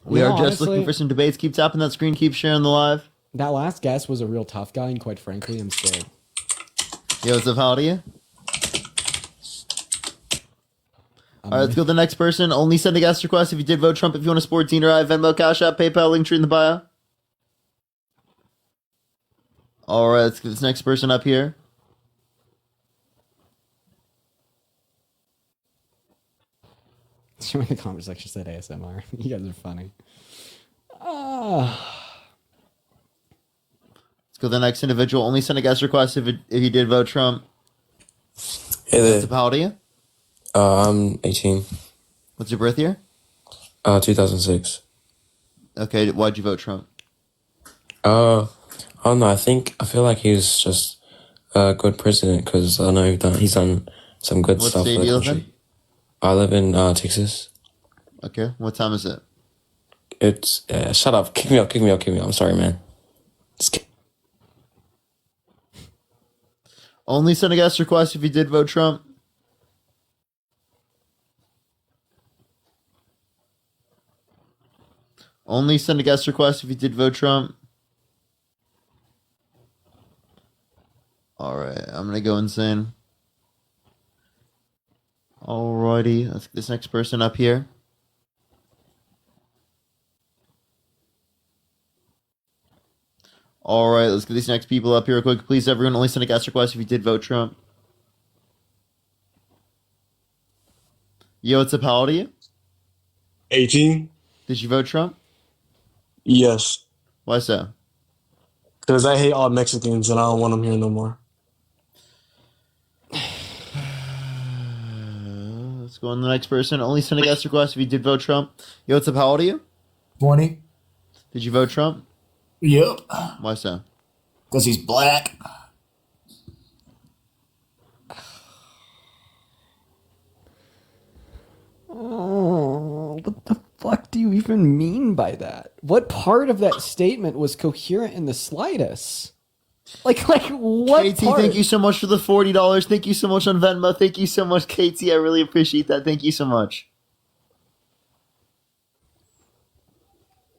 We are just looking for some debates. Keep tapping that screen. Keep sharing the live. That last guest was a real tough guy, and quite frankly, I'm scared. Yo, what's up? How old are you? All right, let's go to the next person. Only send a guest request if you did vote Trump. If you want to support Dean or I, Venmo, Cash App, PayPal, link tree in the bio. All right, let's get this next person up here. Someone in the comment section said ASMR. You guys are funny. Let's go to the next individual. Only send a guest request if you did vote Trump. Hey there. What's up? How old are you? I'm 18. What's your birth year? 2006. Okay, why'd you vote Trump? I don't know. I feel like he's just a good president because I know he's done some good What stuff state for do the you live country. in? I live in Texas. Okay, what time is it? It's shut up. Kick me up. I'm sorry, man. Only send a guest request if you did vote Trump. Only send a guest request if you did vote Trump. Alright, I'm gonna go insane. Alrighty, let's get this next person up here. Alright, let's get these next people up here real quick. Please, everyone, only send a guest request if you did vote Trump. Yo, what's up? How old are you? 18? Did you vote Trump? Yes. Why so? Because I hate all Mexicans and I don't want them here no more. Let's go on to the next person. Only send a guest request if you did vote Trump. Yo, what's up? How old are you? 20. Did you vote Trump? Yep. Why so? Because he's black. Oh, what the fuck do you even mean by that? What part of that statement was coherent in the slightest? Like what KT, part? thank you so much for the $40. Thank you so much on Venmo. Thank you so much, KT. I really appreciate that. Thank you so much.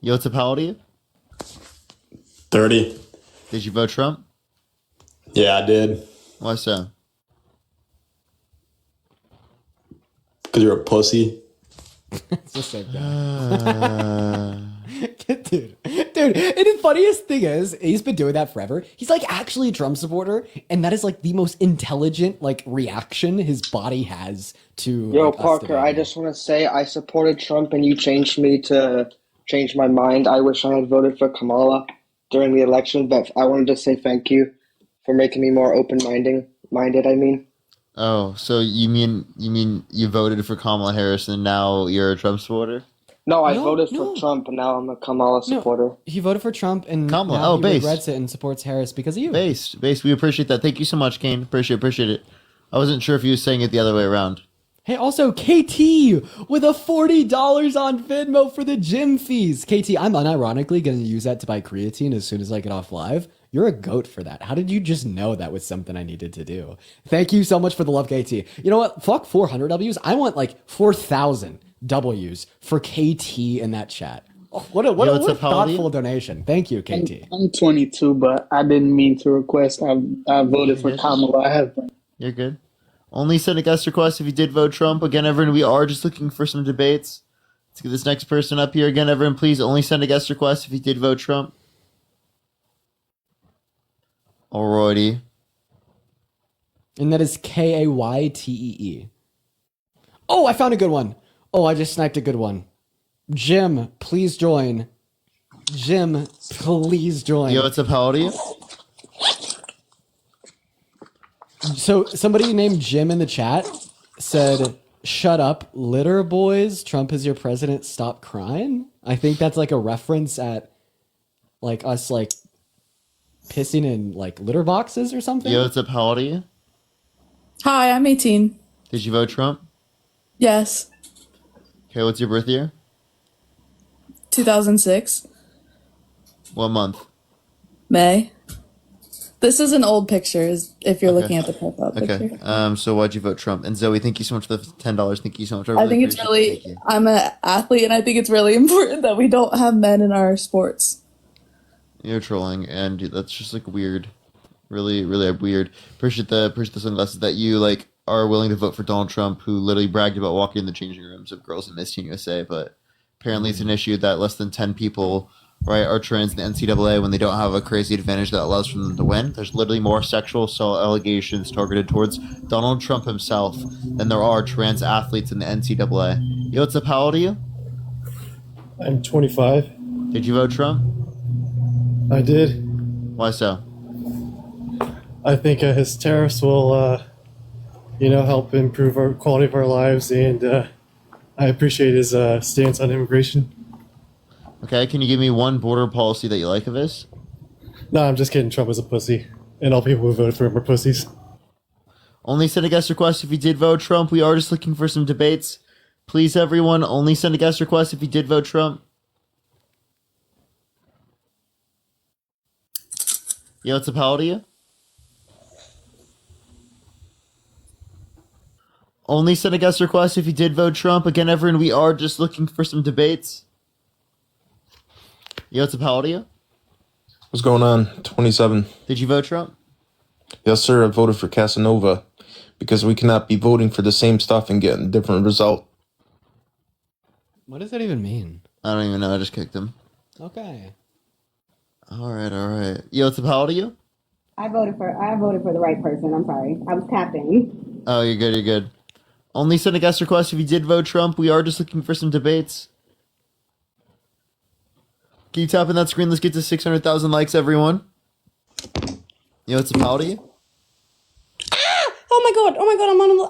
Yo, what's up? How old are you? 30. Did you vote Trump? Yeah, I did. Why so? Because you're a pussy. It's the same guy. Dude, and the funniest thing is, he's been doing that forever. He's like actually a Trump supporter, and that is like the most intelligent like reaction his body has to. Yo, like, us Parker, I debating. just want to say I supported Trump and you changed me to change my mind. I wish I had voted for Kamala during the election, but I wanted to say thank you for making me more open-minded, I mean. Oh, so you mean you voted for Kamala Harris and now you're a Trump supporter? No, I No, voted no. for Trump and now I'm a Kamala supporter. He voted for Trump and Kamala. now Oh, he based. regrets it and supports Harris because of you. Base, we appreciate that. Thank you so much, Kane. Appreciate it. I wasn't sure if you were saying it the other way around. Hey, also KT with a $40 on Venmo for the gym fees. KT, I'm unironically going to use that to buy creatine as soon as I get off live. You're a goat for that. How did you just know that was something I needed to do? Thank you so much for the love, KT. You know what? Fuck 400 W's. I want like 4,000 W's for KT in that chat. Oh, what a what's up, how old are you? thoughtful donation. Thank you, KT. I'm 22, but I didn't mean to request. I voted for Yes. Kamala. I have. You're good. Only send a guest request if you did vote Trump. Again, everyone, we are just looking for some debates. Let's get this next person up here. Again, everyone, please only send a guest request if you did vote Trump. Alrighty. And that is Kaytee. Oh, I found a good one. Oh, I just sniped a good one. Jim, please join. Jim, please join. Yo, what's up? How old are you? So somebody named Jim in the chat said, "Shut up, litter boys. Trump is your president. Stop crying." I think that's like a reference at like us like pissing in like litter boxes or something. Yo, what's up? How old are you? Hi, I'm 18. Did you vote Trump? Yes, Okay, what's your birth year? 2006, What month? May. This is an old picture, if you're Okay. looking at the profile picture. Okay. So why'd you vote Trump? And Zoe, thank you so much for the $10. Thank you so much. I think it's appreciate it. really, Thank you. I'm an athlete, and I think it's really important that we don't have men in our sports. You're trolling, and that's just like weird. Really, really weird. Appreciate the sunglasses that you like are willing to vote for Donald Trump, who literally bragged about walking in the changing rooms of girls in Miss Teen USA, but apparently it's an issue that less than 10 people, right, are trans in the NCAA when they don't have a crazy advantage that allows for them to win. There's literally more sexual assault allegations targeted towards Donald Trump himself than there are trans athletes in the NCAA. Yo, what's up? How old are you? I'm 25. Did you vote Trump? I did. Why so? I think his tariffs will, help improve our quality of our lives, and I appreciate his stance on immigration. Okay, can you give me one border policy that you like of his? No, I'm just kidding. Trump is a pussy, and all people who voted for him are pussies. Only send a guest request if you did vote Trump. We are just looking for some debates. Please, everyone, only send a guest request if you did vote Trump. Yo, what's up? How old are you? Only send a guest request if you did vote Trump. Again, everyone, we are just looking for some debates. Yo, what's up? How old are you? What's going on? 27. Did you vote Trump? Yes, sir. I voted for Casanova because we cannot be voting for the same stuff and getting a different result. What does that even mean? I don't even know. I just kicked him. Okay. All right. Yo, what's up? How old are you? I voted for the right person. I'm sorry. I was tapping. Oh, you're good. Only send a guest request if you did vote Trump. We are just looking for some debates. Can you tap in that screen? Let's get to 600,000 likes, everyone. Yo, what's up? How old are you? Oh my god, I'm on a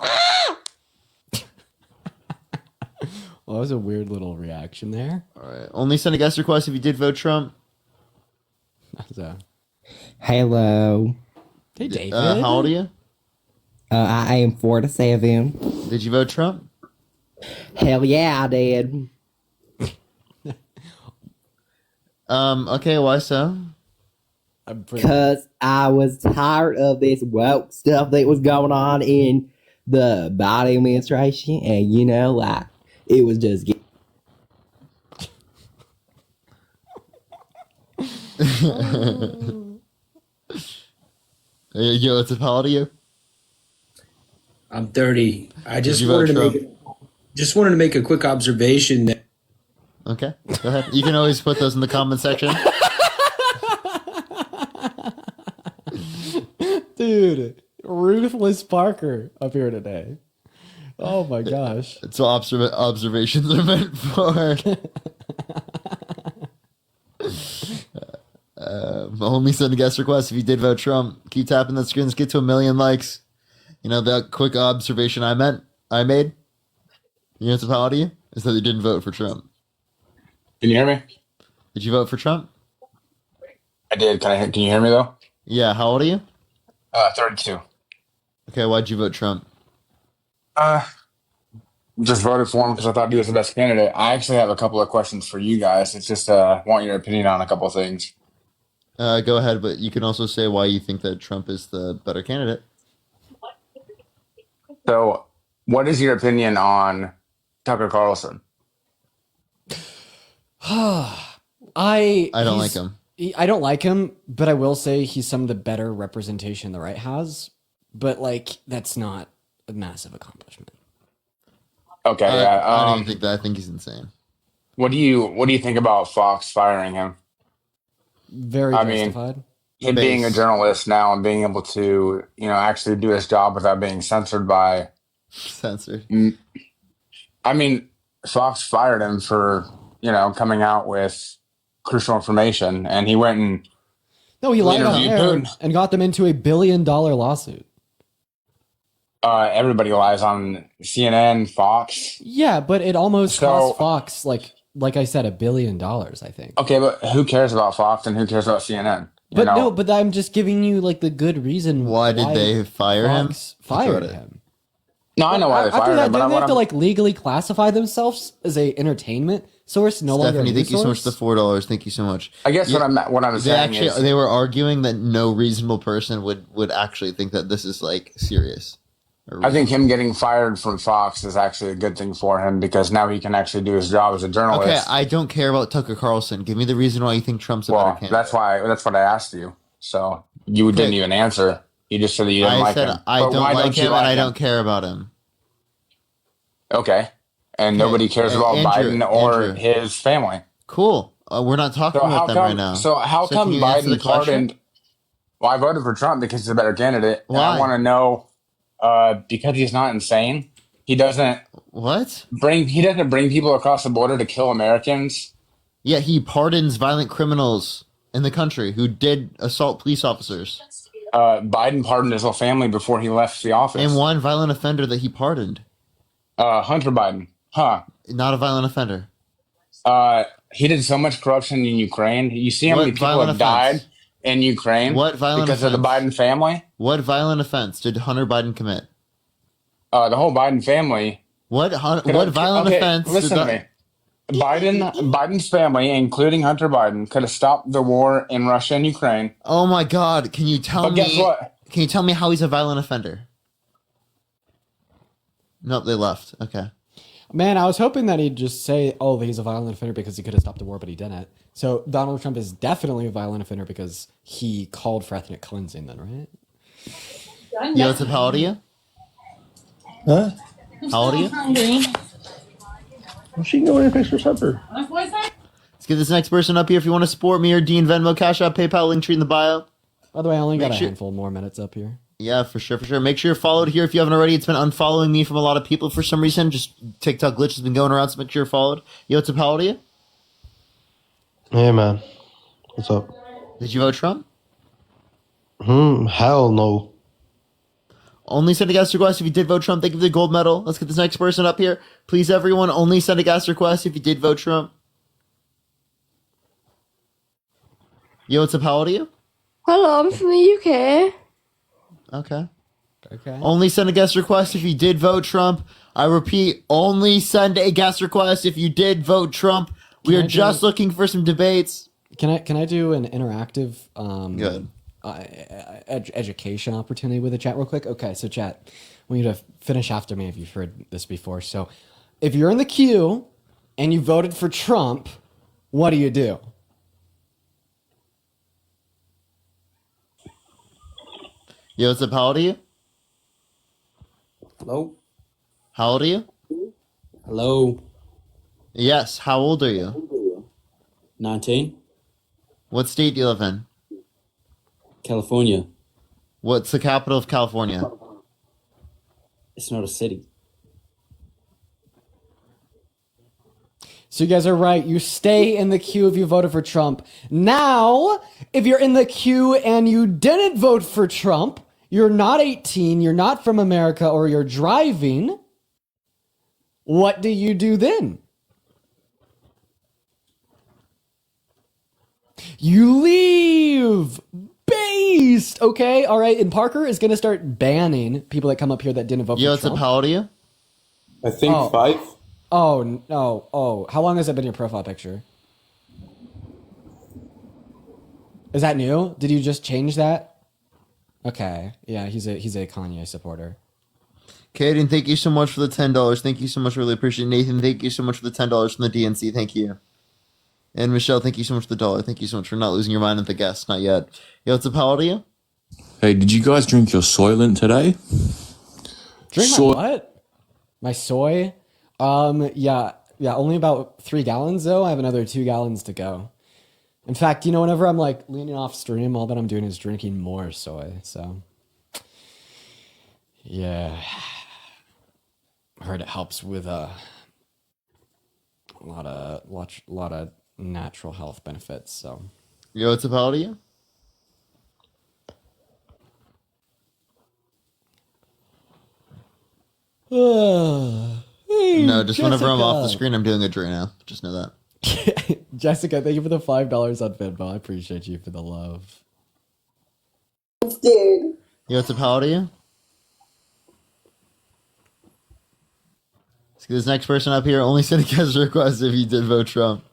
Well, that was a weird little reaction there. All right. Only send a guest request if you did vote Trump. So, Hello. hey, David. How old are you? I am 47. Did you vote Trump? Hell yeah, I did. Okay, why so? Because I was tired of this woke stuff that was going on in the Biden administration, and it was just Yo, what's up? How old are you? I'm 30. I just you vote wanted to make a quick observation that. Okay, go ahead. You can always put those in the comment section. Dude, Ruthless Parker up here today. Oh my gosh. That's what observations are meant for. Only send a guest request if you did vote Trump. Keep tapping that screen. Let's get to 1 million likes. You know, that quick observation I made. You know what's how old are you? Is that you didn't vote for Trump. Can you hear me? Did you vote for Trump? I did. Can you hear me though? Yeah, how old are you? 32. Okay, why'd you vote Trump? Just voted for him because I thought he was the best candidate. I actually have a couple of questions for you guys. It's just want your opinion on a couple of things. Go ahead, but you can also say why you think that Trump is the better candidate. So, what is your opinion on Tucker Carlson? I don't like him. I don't like him, but I will say he's some of the better representation the right has. But that's not a massive accomplishment. Okay, I don't think that. I think he's insane. What do you think about Fox firing him? Very justified. Him being a journalist now and being able to, actually do his job without being censored by. Censored. I mean, Fox fired him for, coming out with crucial information, and he went and he lied on interviewed air Putin. and got them into $1 billion lawsuit. Everybody lies on CNN, Fox. Yeah, but it almost cost Fox like I said, $1 billion, I think. Okay, but who cares about Fox and who cares about CNN? But I'm just giving you the good reason why did they fire Fox him? Fired him. No, I know why they fired him. But they have to legally classify themselves as a entertainment source no longer a Stephanie, news thank you so much source? for the $4. Thank you so much. I guess Yeah, what I'm they saying actually is they were arguing that no reasonable person would actually think that this is like serious. I think him getting fired from Fox is actually a good thing for him because now he can actually do his job as a Okay, journalist. I don't care about Tucker Carlson. Give me the reason why you think Trump's a better candidate. That's what I asked you. So you didn't even answer. You just said that you didn't I like said him. I But don't why like you him and I don't care about him. Okay. And nobody cares about Andrew, Biden or Andrew. his family. Cool. We're not talking about them right now. So how can come you answer the Biden question? pardoned? Well, I voted for Trump because he's a better candidate. And Why? I want to know because he's not insane. He doesn't bring people across the border to kill Americans. Yeah, he pardons violent criminals in the country who did assault police officers. Biden pardoned his whole family before he left the office. And one violent offender that he pardoned. Hunter Biden. Huh. Not a violent offender. He did so much corruption in Ukraine. You see how many people have died in Ukraine because of the Biden family? What violent offense did Hunter Biden commit? The whole Biden family. What violent offense? Listen to me. Biden's family, including Hunter Biden, could have stopped the war in Russia and Ukraine. Oh my God! Can you tell me? Guess what? Can you tell me how he's a violent offender? Nope, they left. Okay. Man, I was hoping that he'd just say, "Oh, he's a violent offender because he could have stopped the war, but he didn't." So Donald Trump is definitely a violent offender because he called for ethnic cleansing. Then, right? Yo, what's up? How old are you? Huh? How old are you? Hungry. Well, she can go in and fix her supper. Let's get this next person up here. If you want to support me or Dean, Venmo, Cash App, PayPal, link tree in the bio. By the way, I only got a handful more minutes up here. Yeah, for sure, for sure. Make sure you're followed here if you haven't already. It's been unfollowing me from a lot of people for some reason. Just TikTok glitch has been going around, so make sure you're followed. Yo, what's up? How old are you? Hey, man. What's up? Did you vote Trump? Hell no. Only send a guest request if you did vote Trump. Thank you for the gold medal. Let's get this next person up here. Please, everyone, only send a guest request if you did vote Trump. Yo, what's up? How old are you? Hello, I'm from the UK. Okay. Okay. Only send a guest request if you did vote Trump. I repeat, only send a guest request if you did vote Trump. We are just looking for some debates. Can I do an interactive Good. Education opportunity with the chat real quick? Okay, so chat, I want you to finish after me if you've heard this before. So if you're in the queue and you voted for Trump, what do you do? Yo, what's up? How old are you? Hello? How old are you? Hello? Yes, how old are you? 19? What state do you live in? California. What's the capital of California? It's not a city. So you guys are right. You stay in the queue if you voted for Trump. Now, if you're in the queue and you didn't vote for Trump, you're not 18, you're not from America, or you're driving, what do you do then? You leave! Based! Okay, all right. And Parker is going to start banning people that come up here that didn't vote Yo, for what's Trump. up? How old are you? I think 5. Oh, no. Oh, how long has that been your profile picture? Is that new? Did you just change that? Okay. Yeah, he's a Kanye supporter. Kaden, thank you so much for the $10. Thank you so much. Really appreciate it. Nathan, thank you so much for the $10 from the DNC. Thank you. And Michelle, thank you so much for the $1. Thank you so much for not losing your mind at the guest. Not yet. Yo, what's up? How old are you? Hey, did you guys drink your Soylent today? Drink my what? My soy? Yeah, only about 3 gallons though. I have another 2 gallons to go. In fact, whenever I'm like leaning off stream, all that I'm doing is drinking more soy. So, yeah, I heard it helps with a lot of natural health benefits. So, Yo, what's up? How old are you? No, just whenever I'm off the screen, I'm doing a right now. Just know that. Jessica, thank you for the $5 on Venmo. I appreciate you for the love. Dude. Yo, what's up? How old are you? This next person up here only sent a guest request if you did vote Trump.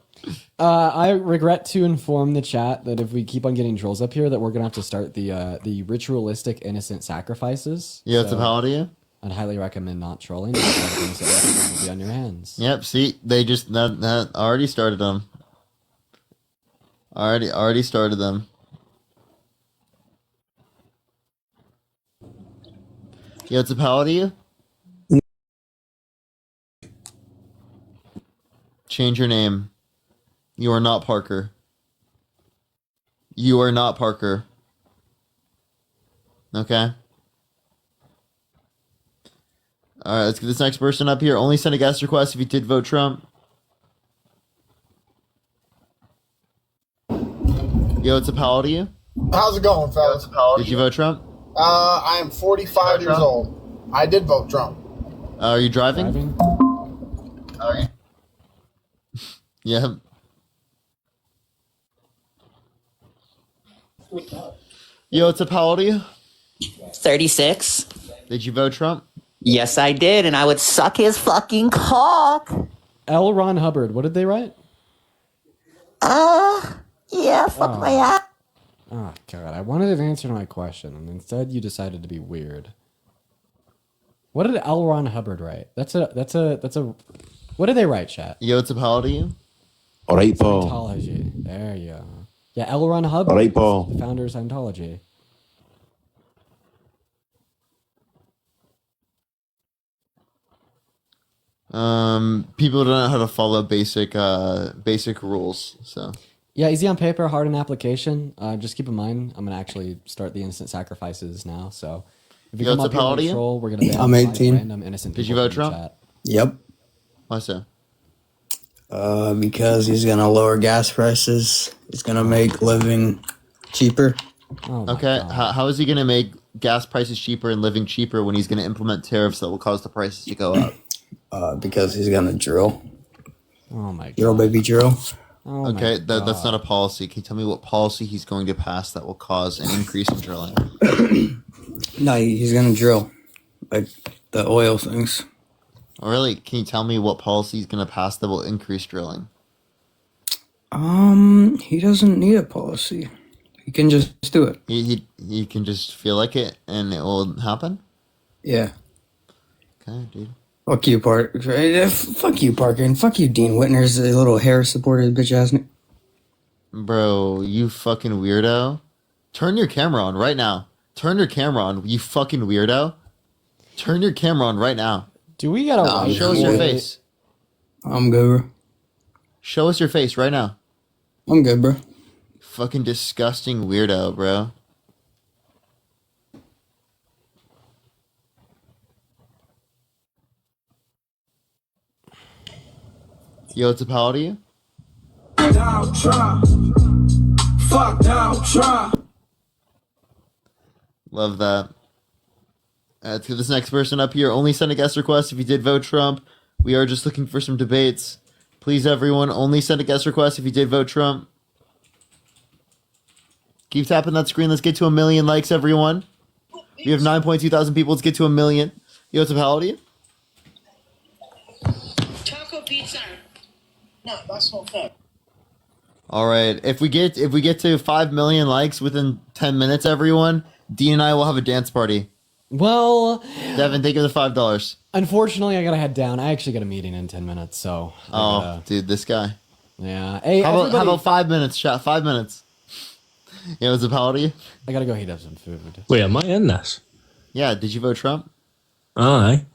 I regret to inform the chat that if we keep on getting trolls up here, that we're gonna have to start the ritualistic innocent sacrifices. Yeah, it's a how do you? I'd highly recommend not trolling. Innocent will be on your hands. Yep. See, they just that already started them. Already started them. Yeah, it's a how do you? Change your name. You are not Parker. You are not Parker. Okay. All right, let's get this next person up here. Only send a guest request if you did vote Trump. Yo, it's a how do you? How's it going, fellas? Did you vote Trump? I am 45 years old. I did vote Trump. Are you driving? Are you? Yeah. Yo, it's a how old are you? 36. Did you vote Trump? Yes, I did, and I would suck his fucking cock. L. Ron Hubbard, what did they write? Yeah, fuck my ass. Oh god, I wanted an answer to my question, and instead you decided to be weird. What did L. Ron Hubbard write? That's a. What did they write, chat? Yo, it's a how old are you? All right, Paul. Scientology. There you go. Yeah, L. Ron Hubbard. All right, Paul. Founder of Scientology. People don't know how to follow basic rules, so. Yeah, easy on paper, hard on application. Just keep in mind, I'm gonna actually start the instant sacrifices now. So if you Yo, come it's up a here how and old are you? troll, we're gonna ban I'm 18. random innocent Did you people vote from the Trump? chat. Yep. Why so? Because he's gonna lower gas prices. He's gonna make living cheaper. Okay, how is he going to make gas prices cheaper and living cheaper when he's going to implement tariffs that will cause the prices to go up? Because he's gonna drill. Oh my god. Drill, baby, drill. Oh Okay, my that's God. not a policy. Can you tell me what policy he's going to pass that will cause an increase in drilling? No, he's gonna drill, like the oil things. Oh, really? Can you tell me what policy he's going to pass that will increase drilling? He doesn't need a policy. He can just do it. He can just feel like it and it will happen? Yeah. Okay, dude. Fuck you, Parker. Fuck you, Parker, and fuck you, Dean Whitner's a little hair supported bitch ass. Bro, you fucking weirdo. Turn your camera on right now. Turn your camera on, you fucking weirdo. Turn your camera on right now. Do we gotta show us your face? I'm good, bro. Show us your face right now. I'm good, bro. Fucking disgusting weirdo, bro. Yo, it's a how old are you? Donald Trump. Fuck Donald Trump. Love that. To this next person up here, only send a guest request if you did vote Trump. We are just looking for some debates. Please, everyone, only send a guest request if you did vote Trump. Keep tapping that screen. Let's get to 1 million likes, everyone. We have 9.2 thousand people. Let's get to 1 million. Yo, what's up? How old are you? Taco pizza. No, that's not fair. All right. If we get to 5 million likes within 10 minutes, everyone, Dean and I will have a dance party. Well, Devin, think of the $5. Unfortunately, I gotta head down. I actually got a meeting in 10 minutes, so. Dude, this guy. Yeah. Hey, how everybody- about 5 minutes, chat? 5 minutes. Yeah, what's up? How old are you? I gotta go heat up some food. Wait, am I in this? Yeah, did you vote Trump? Aye.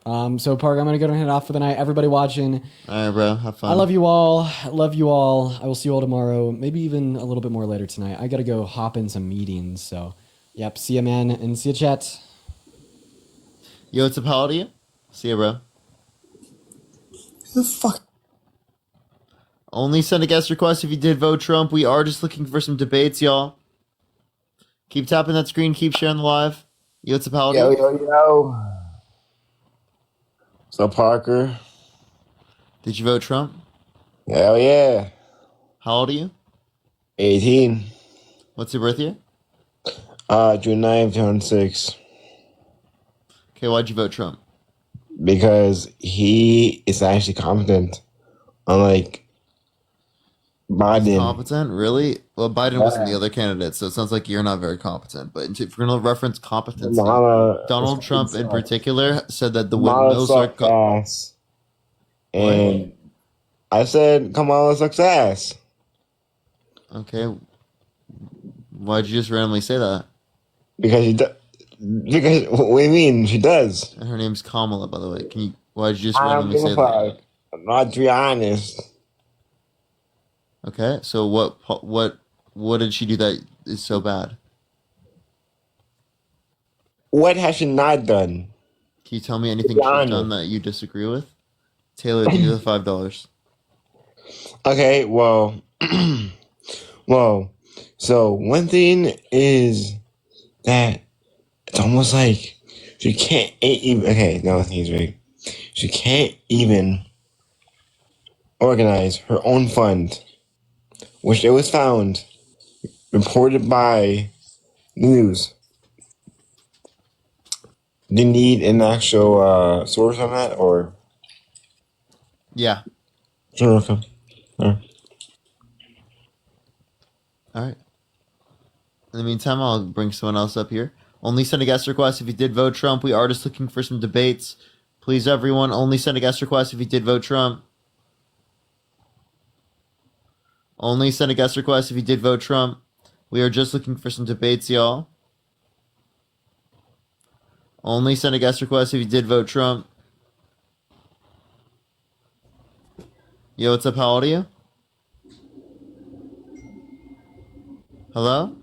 So Park, I'm gonna go and head off for the night. Everybody watching. All right, bro. Have fun. I love you all. Love you all. I will see you all tomorrow. Maybe even a little bit more later tonight. I gotta go hop in some meetings. So, yep. See ya, man, and see ya, chat. Yo, what's up? How old are you? See ya, bro. The fuck. Only send a guest request if you did vote Trump. We are just looking for some debates, y'all. Keep tapping that screen. Keep sharing the live. Yo, what's up? How old are you? Yo. What's up, Parker? Did you vote Trump? Hell yeah. How old are you? 18. What's your birth year? June 9th, 2006. Okay, why'd you vote Trump? because he is actually competent, unlike Biden. Competent, really? Well, Biden wasn't the other candidate, so it sounds like you're not very competent. But if we're going to reference competency, Donald Trump in particular said that the windmills are. Ass. And I said Kamala sucks ass. Okay. Why'd you just randomly say that? Because she does. Because what do you mean? She does. And her name's Kamala, by the way. Why'd you just randomly say that? Not to be honest. Okay, so what did she do that is so bad? What has she not done? Can you tell me anything she's done that you disagree with? Taylor, give you the $5. Okay, well, so one thing is that it's almost like she can't even. Okay, no, I think he's right. She can't even organize her own fund, which it was found, reported by the news. Do you need an actual source on that, or? Yeah. Sure, okay. All right. In the meantime, I'll bring someone else up here. Only send a guest request if you did vote Trump. We are just looking for some debates. Please, everyone, only send a guest request if you did vote Trump. Only send a guest request if you did vote Trump. We are just looking for some debates, y'all. Only send a guest request if you did vote Trump. Yo, what's up? How old are you? Hello?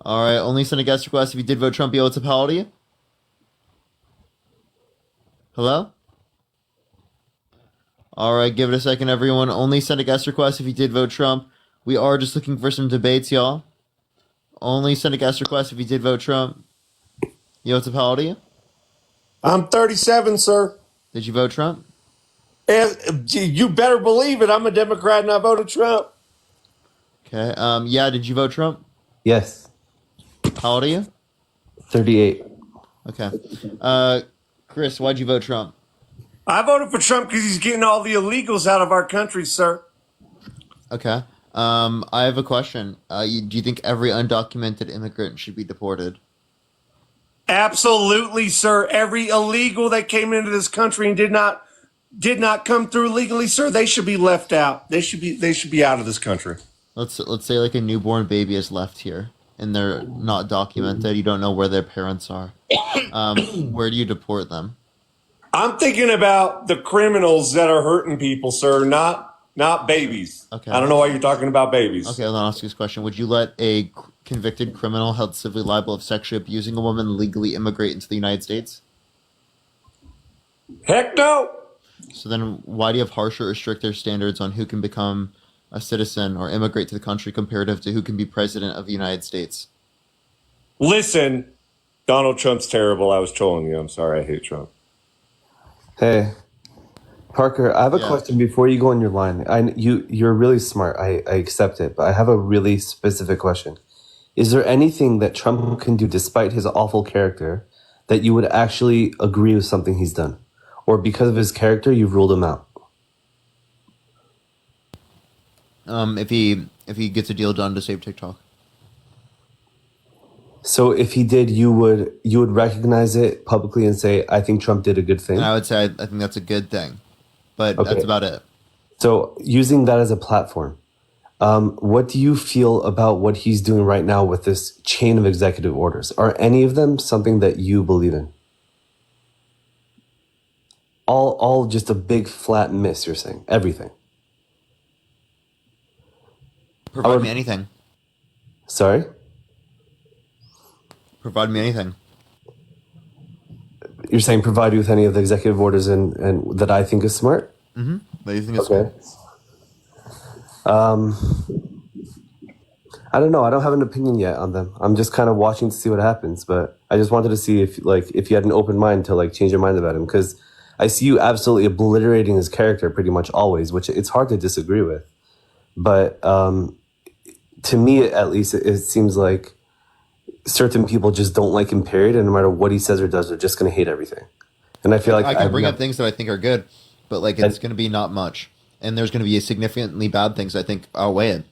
Alright, only send a guest request if you did vote Trump. Yo, what's up? How old are you? Hello? Alright, give it a second, everyone. Only send a guest request if you did vote Trump. We are just looking for some debates, y'all. Only send a guest request if you did vote Trump. Yo, what's up? How old are you? I'm 37, sir. Did you vote Trump? You better believe it. I'm a Democrat and I voted Trump. Okay. Yeah, did you vote Trump? Yes. How old are you? 38. Okay. Chris, why'd you vote Trump? I voted for Trump because he's getting all the illegals out of our country, sir. Okay. I have a question. Do you think every undocumented immigrant should be deported? Absolutely, sir. Every illegal that came into this country and did not come through legally, sir, they should be left out. They should be out of this country. Let's say like a newborn baby is left here and they're not documented. You don't know where their parents are. Where do you deport them? I'm thinking about the criminals that are hurting people, sir, not babies. Okay. I don't know why you're talking about babies. Okay, I'll ask you this question. Would you let a convicted criminal held civilly liable of sexually abusing a woman legally immigrate into the United States? Heck no. So then why do you have harsher or stricter standards on who can become a citizen or immigrate to the country comparative to who can be president of the United States? Listen, Donald Trump's terrible. I was trolling you. I'm sorry. I hate Trump. Hey, Parker, I have a question before you go on your line. You're really smart. I accept it, but I have a really specific question. Is there anything that Trump can do despite his awful character that you would actually agree with something he's done? Or because of his character, you've ruled him out? If he gets a deal done to save TikTok. So if he did, you would recognize it publicly and say, I think Trump did a good thing? And I would say I think that's a good thing. But that's about it. So using that as a platform, what do you feel about what he's doing right now with this chain of executive orders? Are any of them something that you believe in? All just a big flat miss, you're saying? Everything? Provide me anything. Sorry? Provide me anything. You're saying provide you with any of the executive orders and that I think is smart? Mm-hmm. That you think is okay. I don't know. I don't have an opinion yet on them. I'm just kind of watching to see what happens. But I just wanted to see if you had an open mind to change your mind about him, because I see you absolutely obliterating his character pretty much always, which it's hard to disagree with. But to me, at least, it seems like certain people just don't like him, period, and no matter what he says or does, they're just going to hate everything. And I feel like I can bring up things that I think are good, but like it's going to be not much, and there's going to be significantly bad things I think outweigh it.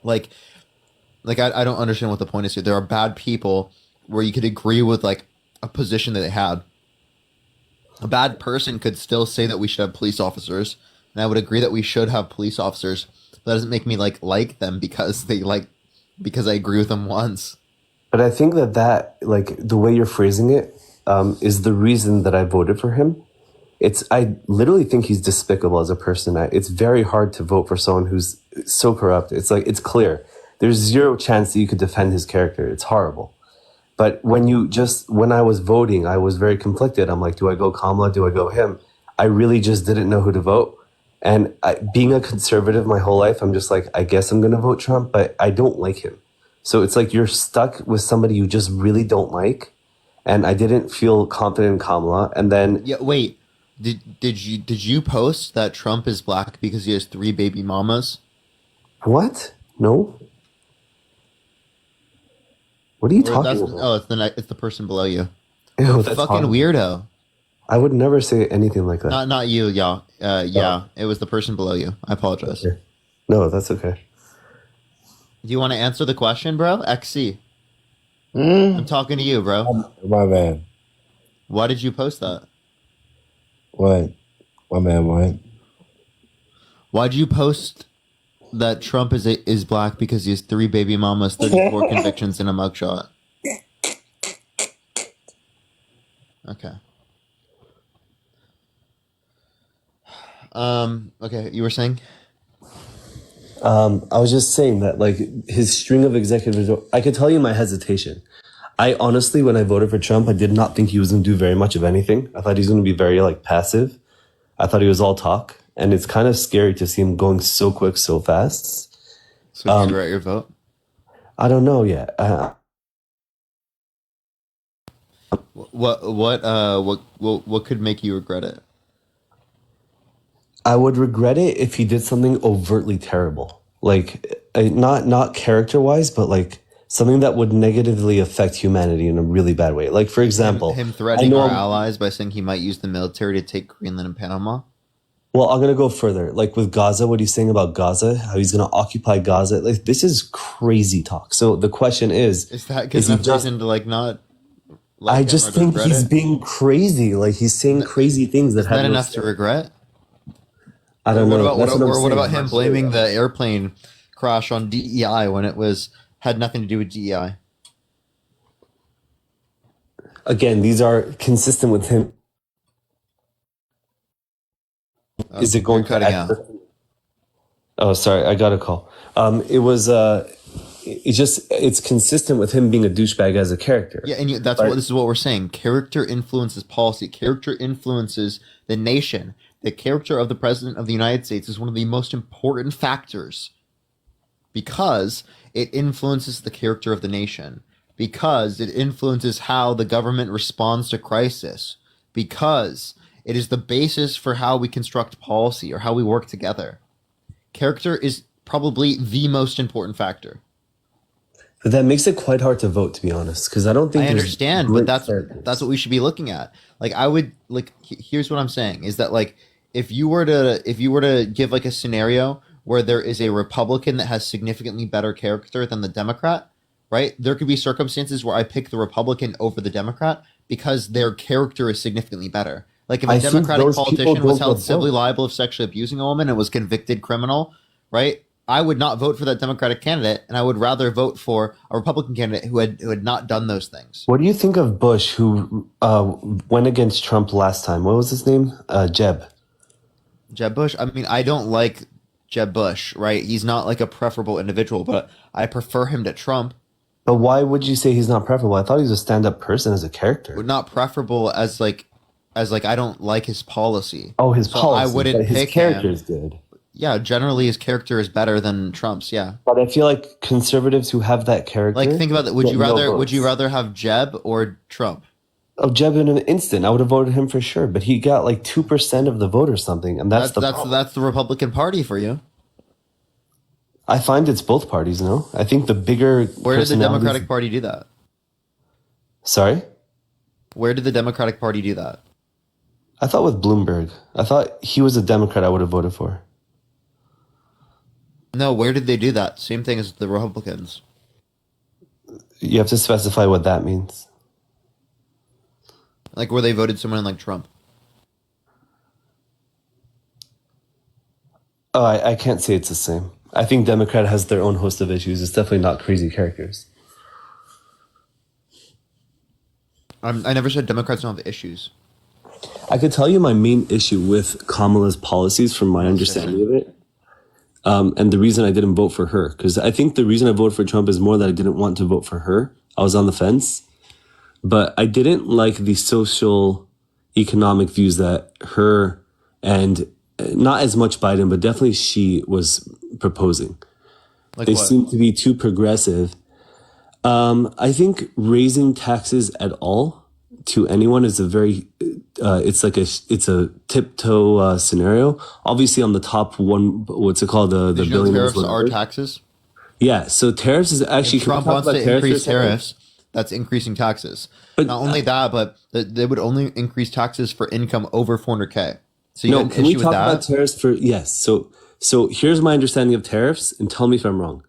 Like I don't understand what the point is here. There are bad people where you could agree with like a position that they had. A bad person could still say that we should have police officers, and I would agree that we should have police officers. That doesn't make me like them because I agree with them once. But I think that like the way you're phrasing it is the reason that I voted for him. I literally think he's despicable as a person. It's very hard to vote for someone who's so corrupt. It's like, it's clear. There's zero chance that you could defend his character. It's horrible. But when I was voting, I was very conflicted. I'm like, do I go Kamala? Do I go him? I really just didn't know who to vote. And being a conservative my whole life, I'm just like, I guess I'm going to vote Trump, but I don't like him. So it's like you're stuck with somebody you just really don't like. And I didn't feel confident in Kamala. And then... Yeah, wait. Did you post that Trump is black because he has 3 baby mamas? What? No. What are you talking about? Oh, it's the person below you. Ew, Fucking weirdo. I would never say anything like that. Not you, yeah. Yeah, it was the person below you. I apologize. Okay. No, that's okay. Do you want to answer the question, bro? XC. I'm talking to you, bro. My man. Why did you post that? What? My man, what? Why'd you post that Trump is black because he has 3 baby mamas, 34 convictions, and a mugshot? Okay. Okay, you were saying? I was just saying that, like, his string of executives, I could tell you my hesitation. I honestly, when I voted for Trump, I did not think he was going to do very much of anything. I thought he was going to be very, like, passive. I thought he was all talk. And it's kind of scary to see him going so quick, so fast. So you regret your vote? I don't know yet. What could make you regret it? I would regret it if he did something overtly terrible. Like, not character-wise, but, like, something that would negatively affect humanity in a really bad way. Like, for example... Him threatening our allies by saying he might use the military to take Greenland and Panama? Well, I'm going to go further. Like, with Gaza, what he's saying about Gaza, how he's going to occupy Gaza. Like, this is crazy talk. So the question is... Is that because enough reason to, like, not... Like I just think he's being crazy. Like, he's saying crazy things that have... Is that enough to regret? I don't know. What about him blaming the airplane crash on DEI when it had nothing to do with DEI? Again, these are consistent with him. Is it going cutting out? Oh, sorry, I got a call. It's consistent with him being a douchebag as a character. Yeah, and this is what we're saying. Character influences policy. Character influences the nation. The character of the President of the United States is one of the most important factors because it influences the character of the nation, because it influences how the government responds to crisis, because it is the basis for how we construct policy or how we work together. Character is probably the most important factor. But that makes it quite hard to vote, to be honest, because I don't think I understand, but that's what we should be looking at. Like, I would like. Here's what I'm saying: is that like if you were to give like a scenario where there is a Republican that has significantly better character than the Democrat, right? There could be circumstances where I pick the Republican over the Democrat because their character is significantly better. Like if a Democratic politician was held civilly liable of sexually abusing a woman and was convicted criminal, right? I would not vote for that Democratic candidate, and I would rather vote for a Republican candidate who had not done those things. What do you think of Bush, who went against Trump last time? What was his name? Jeb Bush? I mean, I don't like Jeb Bush, right? He's not like a preferable individual, but I prefer him to Trump. But why would you say he's not preferable? I thought he was a stand-up person as a character. But not preferable as like I don't like his policy. Oh, his policy. I wouldn't his pick character him. Is good. Yeah, generally his character is better than Trump's. Yeah, but I feel like conservatives who have that character. Like, think about that. Would you rather have Jeb or Trump? Oh, Jeb in an instant. I would have voted him for sure. But he got like 2% of the vote or something, and that's the Republican Party for you. I find it's both parties. No, I think the bigger. Where did the Democratic Party do that? Sorry? Where did the Democratic Party do that? I thought with Bloomberg. I thought he was a Democrat I would have voted for. No, where did they do that? Same thing as the Republicans. You have to specify what that means. Like where they voted someone like Trump. Oh, I can't say it's the same. I think Democrat has their own host of issues. It's definitely not crazy characters. I never said Democrats don't have issues. I could tell you my main issue with Kamala's policies from my understanding of it. And the reason I didn't vote for her, because I think the reason I voted for Trump is more that I didn't want to vote for her. I was on the fence, but I didn't like the social economic views that her and not as much Biden, but definitely she was proposing. Like they what? seem to be too progressive. I think raising taxes at all to anyone is a very, it's a tiptoe scenario. Obviously, on the top one, what's it called? The Did you know billionaires. tariffs are whatever. taxes? Yeah, so tariffs is actually. If Trump can we wants talk to about tariffs for a increase second? tariffs, that's increasing taxes. But- not only that, but they would only increase taxes for income over 400K. So you No, have an can we issue with talk that? about tariffs for yes? So here's my understanding of tariffs, and tell me if I'm wrong.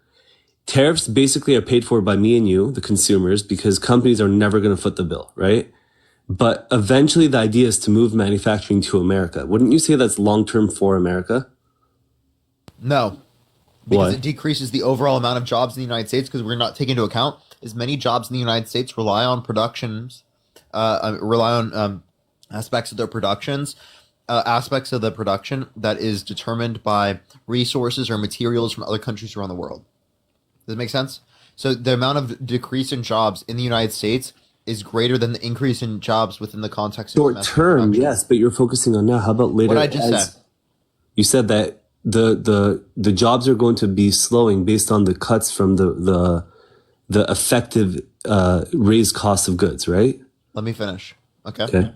Tariffs basically are paid for by me and you, the consumers, because companies are never going to foot the bill, right? But eventually, the idea is to move manufacturing to America. Wouldn't you say that's long term for America? No, because Why? it decreases the overall amount of jobs in the United States because we're not taking into account as many jobs in the United States rely on productions, aspects of their productions, aspects of the production that is determined by resources or materials from other countries around the world. Does that make sense? So the amount of decrease in jobs in the United States is greater than the increase in jobs within the context of Short domestic term, production. yes, but you're focusing on now. How about later? What I just said. You said that the jobs are going to be slowing based on the cuts from the effective raised cost of goods, right? Let me finish. Okay.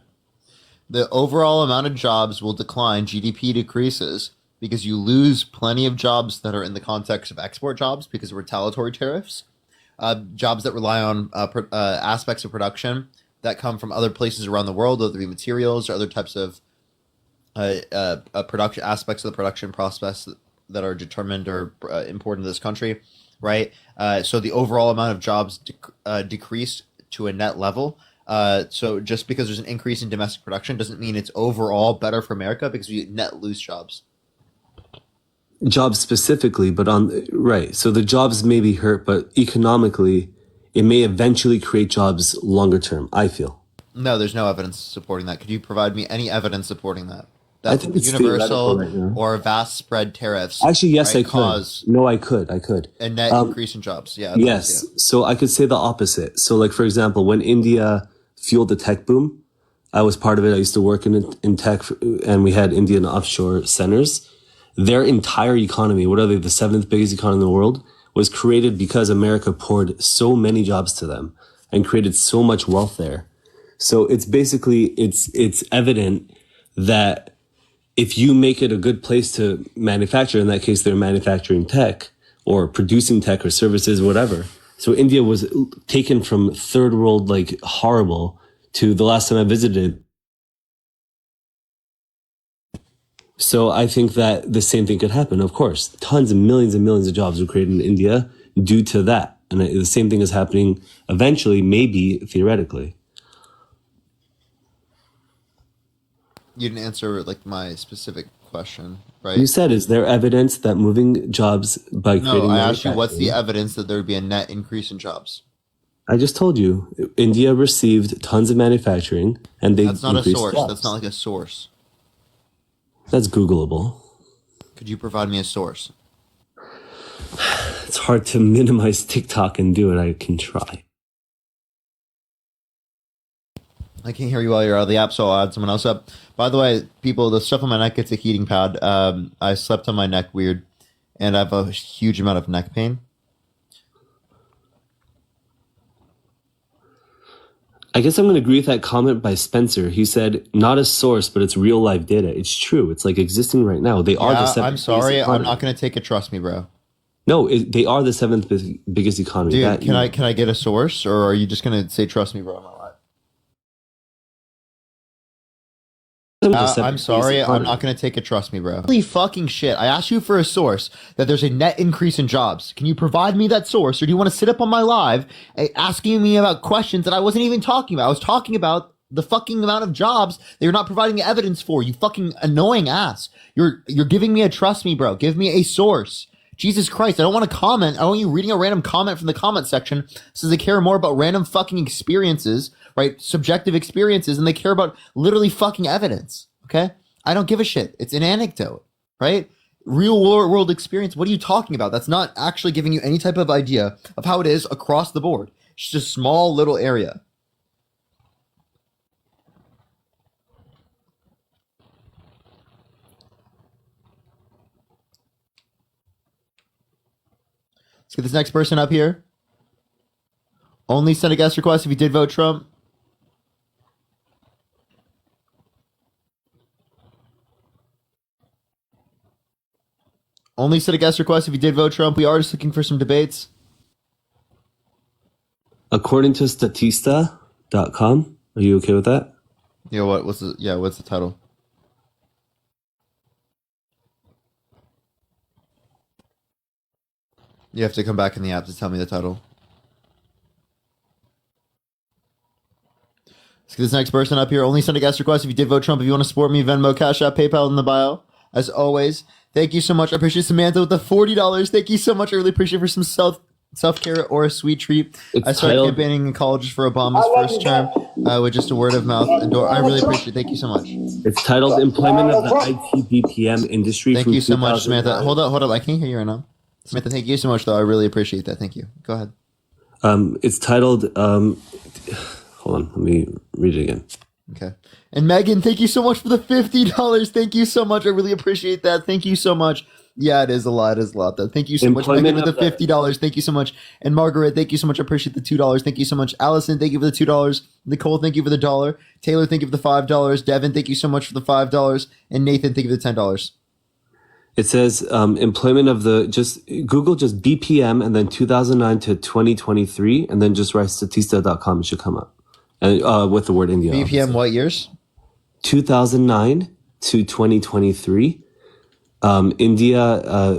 The overall amount of jobs will decline. GDP decreases because you lose plenty of jobs that are in the context of export jobs because of retaliatory tariffs. Jobs that rely on aspects of production that come from other places around the world, whether it be materials or other types of production aspects of the production process that are determined or important to this country, right? So the overall amount of jobs decreased to a net level. So just because there's an increase in domestic production doesn't mean it's overall better for America because we net lose jobs. Jobs specifically, but right. So the jobs may be hurt, but economically, it may eventually create jobs longer term. I feel. No, there's no evidence supporting that. Could you provide me any evidence supporting that? I That think it's universal theoretical right now. or vast spread tariffs Actually, yes, right, I could. cause No, I could. a net increase in jobs. Yeah. Yes. So I could say the opposite. So, like, for example, when India fueled the tech boom, I was part of it. I used to work in tech, and we had Indian offshore centers. Their entire economy, what are they, the seventh biggest economy in the world, was created because America poured so many jobs to them and created so much wealth there. So it's basically, it's evident that if you make it a good place to manufacture, in that case, they're manufacturing tech or producing tech or services, whatever. So India was taken from third world, like horrible, to the last time I visited. So I think that the same thing could happen. Of course, tons and millions of jobs were created in India due to that. And the same thing is happening eventually, maybe theoretically. You didn't answer like my specific question, right? You said, is there evidence that moving jobs by creating No, I asked you what's the manufacturing- evidence that there would be a net increase in jobs? I just told you, India received tons of manufacturing and they That's not a increased source. jobs. That's not like a source. That's Googleable. Could you provide me a source? It's hard to minimize TikTok and do it. I can try. I can't hear you while you're out of the app, so I'll add someone else up. By the way, people, the stuff on my neck gets a heating pad. I slept on my neck weird, and I have a huge amount of neck pain. I guess I'm going to agree with that comment by Spencer. He said, not a source, but it's real life data. It's true. It's like existing right now. They are the seventh I'm sorry. biggest I'm economy. not going to take it. Trust me, bro. No, they are the seventh biggest economy. Dude, can I get a source, or are you just gonna say trust me, bro? I'm sorry, I'm not gonna take a trust me, bro. Holy fucking shit! I asked you for a source that there's a net increase in jobs. Can you provide me that source, or do you want to sit up on my live asking me about questions that I wasn't even talking about? I was talking about the fucking amount of jobs that you're not providing evidence for. You fucking annoying ass. You're giving me a trust me, bro. Give me a source. Jesus Christ, I don't want to comment. I don't want you reading a random comment from the comment section. Says they care more about random fucking experiences, right? Subjective experiences, and they care about literally fucking evidence. Okay? I don't give a shit. It's an anecdote, right? Real world experience. What are you talking about? That's not actually giving you any type of idea of how it is across the board. It's just a small little area. Let's get this next person up here. Only send a guest request if you did vote Trump. Only send a guest request if you did vote Trump. We are just looking for some debates. According to Statista.com, are you okay with that? Yeah, what's the title? You have to come back in the app to tell me the title. Let's get this next person up here. Only send a guest request if you did vote Trump. If you want to support me, Venmo, Cash App, PayPal in the bio. As always, thank you so much. I appreciate Samantha with the $40. Thank you so much. I really appreciate it for some self-care or a sweet treat. I started campaigning in college for Obama's first term with just a word of mouth. I really appreciate it. Thank you so much. It's titled Employment of the IT BPM Industry. Thank you so much, Samantha. Hold up. I can't hear you right now. Samantha, thank you so much, though. I really appreciate that. Thank you. Go ahead. It's titled... hold on. Let me read it again. Okay. And Megan, thank you so much for the $50. Thank you so much. I really appreciate that. Thank you so much. Yeah, it is a lot. It is a lot, though. Thank you so much, Megan, with the $50. Thank you so much. And Margaret, thank you so much. I appreciate the $2. Thank you so much. Allison, thank you for the $2. Nicole, thank you for the $1. Taylor, thank you for the $5. Devin, thank you so much for the $5. And Nathan, thank you for the $10. It says employment of the, just Google just BPM and then 2009 to 2023 and then just write Statista.com. It should come up. And with the word India. BPM obviously. What years? 2009 to 2023. India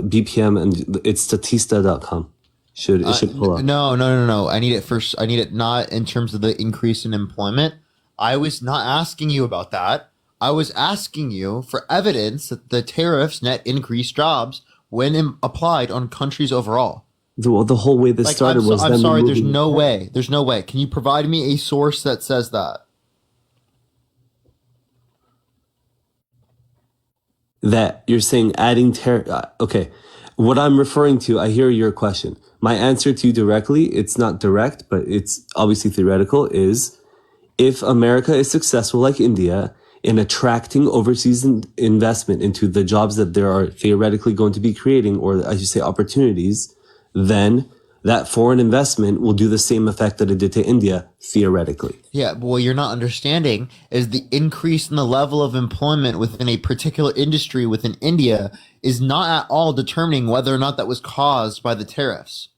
BPM and it's Statista.com. It should pull up. No. I need it first. I need it not in terms of the increase in employment. I was not asking you about that. I was asking you for evidence that the tariffs net increased jobs when applied on countries overall. The whole way this started was. I'm sorry. There's no way. There's no way. Can you provide me a source that says that? That you're saying adding tariff. Okay, what I'm referring to. I hear your question. My answer to you directly. It's not direct, but it's obviously theoretical. Is if America is successful like India in attracting overseas investment into the jobs that there are theoretically going to be creating, or I should say opportunities, then that foreign investment will do the same effect that it did to India, theoretically. Yeah, but what you're not understanding is the increase in the level of employment within a particular industry within India is not at all determining whether or not that was caused by the tariffs.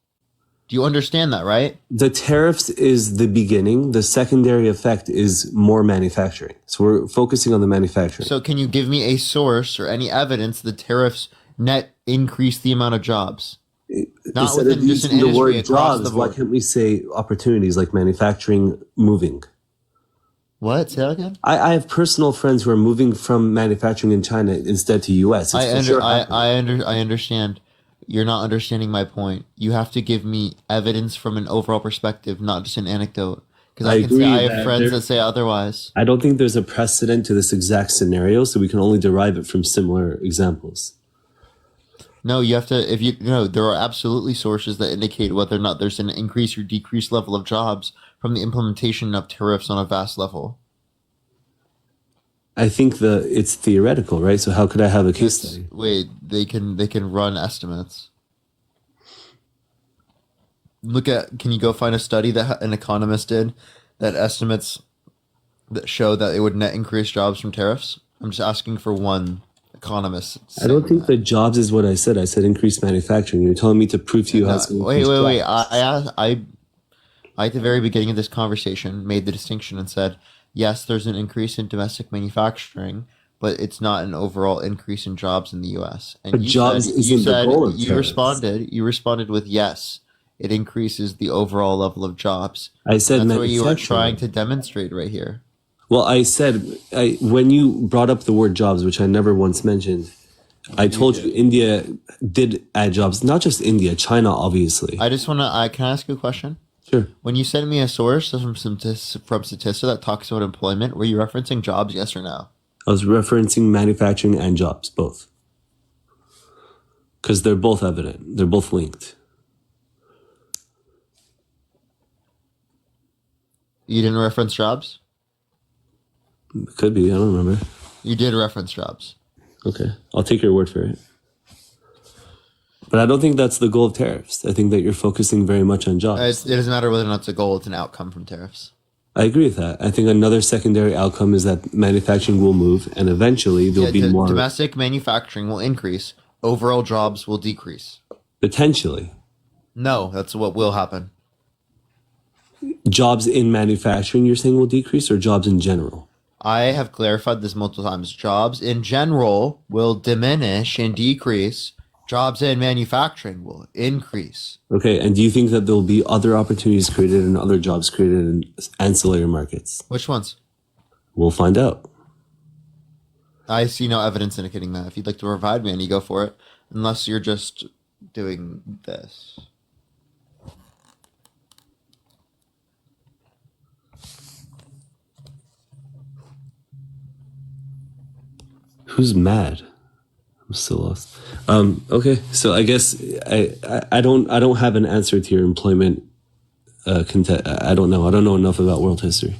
Do you understand that, right? The tariffs is the beginning. The secondary effect is more manufacturing. So we're focusing on the manufacturing. So can you give me a source or any evidence the tariffs net increase the amount of jobs? Not Instead within of just an using the industry word across jobs, the why board. can't we say opportunities like manufacturing, moving? What? Say that again? I have personal friends who are moving from manufacturing in China instead to US. I understand. You're not understanding my point. You have to give me evidence from an overall perspective, not just an anecdote. Because I have friends that say otherwise. I don't think there's a precedent to this exact scenario, so we can only derive it from similar examples. No, you have to, there are absolutely sources that indicate whether or not there's an increase or decreased level of jobs from the implementation of tariffs on a vast level. I think it's theoretical, right? So how could I have a case study? Wait, they can run estimates. Can you go find a study that an economist did that estimates that show that it would net increase jobs from tariffs? I'm just asking for one economists. I don't saying think the jobs is what I said. I said increased manufacturing. You're telling me to prove to you how to Wait. increase jobs. I at the very beginning of this conversation made the distinction and said, yes, there's an increase in domestic manufacturing, but it's not an overall increase in jobs in the U.S. And But jobs isn't the goal of tariffs. You responded with yes, it increases the overall level of jobs. I said And that's what you were manufacturing. trying to demonstrate right here. Well, I said when you brought up the word jobs, which I never once mentioned, I told you India did add jobs. Not just India, China, obviously. I just want to. Can I ask you a question? Sure. When you sent me a source from Statista that talks about employment, were you referencing jobs? Yes or no? I was referencing manufacturing and jobs, both. Because they're both evident. They're both linked. You didn't reference jobs? Could be. I don't remember. You did reference jobs. Okay. I'll take your word for it. But I don't think that's the goal of tariffs. I think that you're focusing very much on jobs. It doesn't matter whether or not it's a goal, it's an outcome from tariffs. I agree with that. I think another secondary outcome is that manufacturing will move and eventually there'll be more. Domestic manufacturing will increase. Overall jobs will decrease. Potentially. No, that's what will happen. Jobs in manufacturing, you're saying, will decrease, or jobs in general? I have clarified this multiple times. Jobs in general will diminish and decrease. Jobs in manufacturing will increase. Okay, and do you think that there'll be other opportunities created and other jobs created in ancillary markets? Which ones? We'll find out. I see no evidence indicating that. If you'd like to provide me any, go for it. Unless you're just doing this. Who's mad? I'm still lost. Okay, so I guess I don't have an answer to your employment I don't know. I don't know enough about world history.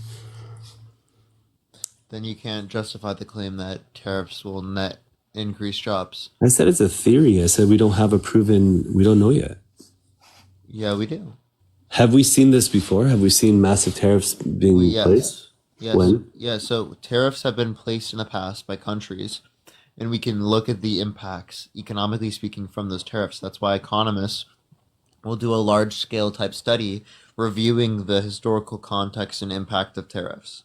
Then you can't justify the claim that tariffs will net increase jobs. I said it's a theory. I said we don't have a proven. We don't know yet. Yeah, we do. Have we seen this before? Have we seen massive tariffs being placed? Yes. When? Yeah, so tariffs have been placed in the past by countries, and we can look at the impacts, economically speaking, from those tariffs. That's why economists will do a large-scale type study reviewing the historical context and impact of tariffs.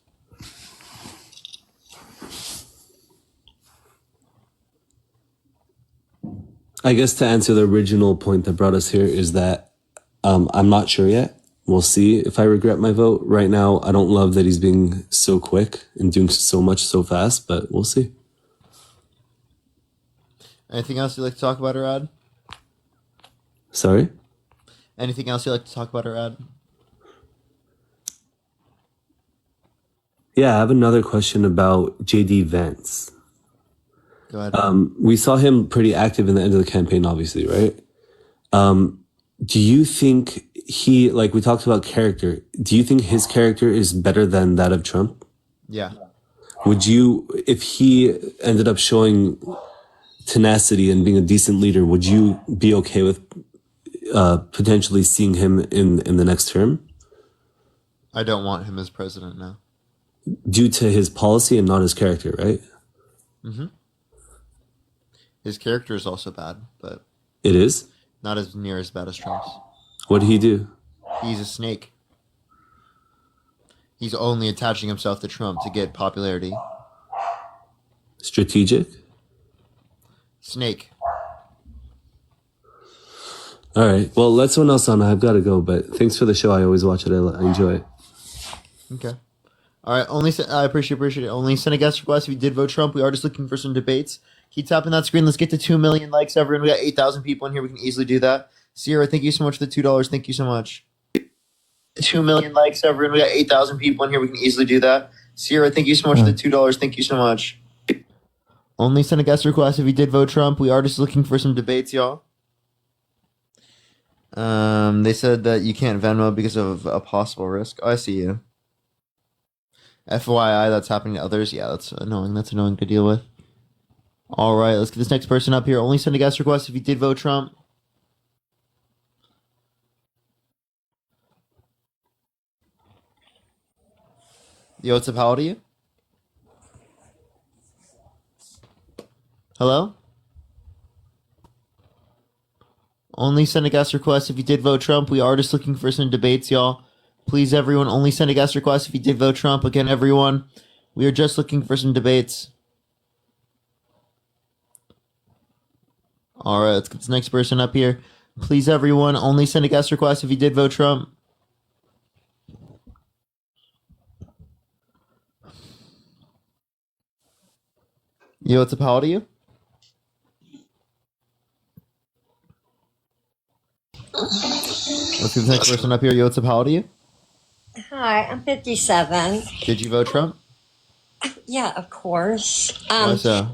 I guess to answer the original point that brought us here is that I'm not sure yet. We'll see if I regret my vote. Right now, I don't love that he's being so quick and doing so much so fast, but we'll see. Anything else you'd like to talk about or add? Sorry? Anything else you'd like to talk about or add? Yeah, I have another question about JD Vance. Go ahead. We saw him pretty active in the end of the campaign, obviously, right? Do you think he, like we talked about character, do you think his character is better than that of Trump? Yeah. Would you, if he ended up showing tenacity and being a decent leader, would you be okay with potentially seeing him in the next term? I don't want him as president now. Due to his policy and not his character, right? Mm-hmm. His character is also bad, but... It is? Not as near as bad as Trump's. What did he do? He's a snake. He's only attaching himself to Trump to get popularity. Strategic? Snake. All right. Well, let someone else on. I've got to go, but thanks for the show. I always watch it. I enjoy it. Okay. All right. I appreciate it. Only send a guest request if you did vote Trump. We are just looking for some debates. Keep tapping that screen. Let's get to 2 million likes, everyone. We got 8,000 people in here. We can easily do that. Sierra, thank you so much for the $2. Thank you so much. 2 million likes, everyone. We got 8,000 people in here. We can easily do that. Sierra, thank you so much for the $2. Thank you so much. Only send a guest request if you did vote Trump. We are just looking for some debates, y'all. They said that you can't Venmo because of a possible risk. Oh, I see you. FYI, that's happening to others. Yeah, that's annoying. That's annoying to deal with. All right, let's get this next person up here. Only send a guest request if you did vote Trump. Yo, what's up? How old are you? Hello? Only send a guest request if you did vote Trump. We are just looking for some debates, y'all. Please, everyone, only send a guest request if you did vote Trump. Again, everyone, we are just looking for some debates. All right, let's get this next person up here. Please, everyone, only send a guest request if you did vote Trump. Yo, what's up? How old are you? Let's get the next person up here. Yo, what's up? How old are you? Hi, I'm 57. Did you vote Trump? Yeah, of course. Why so?